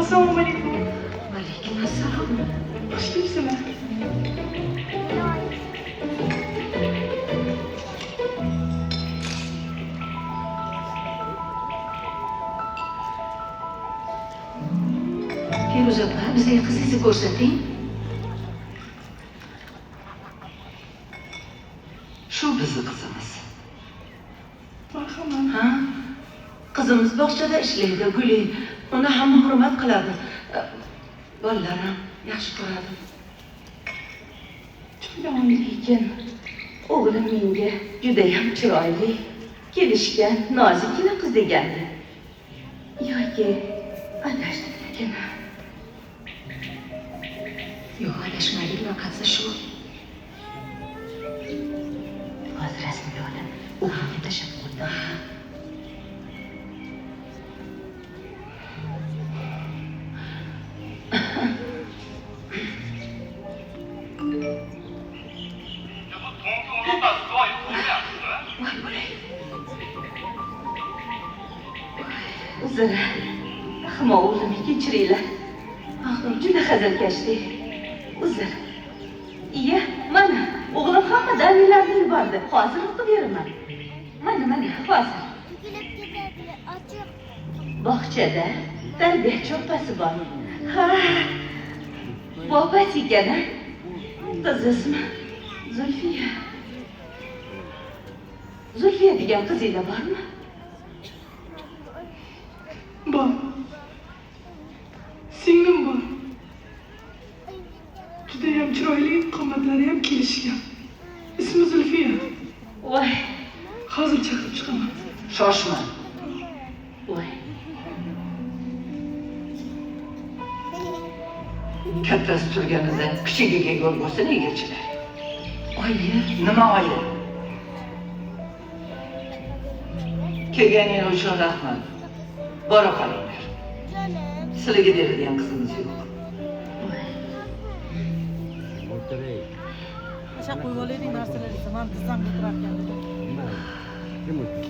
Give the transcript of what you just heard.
Assalomu alaykum. Alaykum assalom. Xush kelibsizlar. Feruza opa, bizga qizingizni ko'rsating. Shu bizning qizimiz. Marhamat. Ha? Qizimiz bog'chada ishlaydi, Guli. Uni hamma hurmat qiladi. Bolalar ham yaxshi ko'radi. Lekin o'g'lim menga juda ham chiroyli, kelishgan, nozikkina qiz degandi. Yoki adashdim. Yo'q, adashmadingmi, qatsa shu. Hozir rasmga olib, o'g'limga tashlab qo'ydim. Uzr, ahmoq o'g'limni kechiringlar. Ahmoq juda hazilkashlik. Uzr. Iya, mana o'g'lim hamma dalillarni yubordi. Hozir o'qib beraman. Mana, hozir. Bog'chada tarbiya cho'ppasi bor. Ha. Bobasi ekan-a? Qizizmi? Zulfiya. Zulfiya degan qizinglar bormi? Bor. Singlim bor. Judayam chiroyli, qomatlari ham kelishgan. Ismi Zulfiya. Voy, Hozir chaqirib chiqaman. shoshma. Voy. Kattasi turganida kichigiga yo'l bo'lsa nega chiday? Oyi, nima oyi? Kelganing uchun rahmat. Bora qolinglar. Sizlarga beradigan qizimiz yo'q. O'tiray. Aşağı qo'yib olaylik narsalarni. Men qizim o'tirarkan. Kim o'tdi?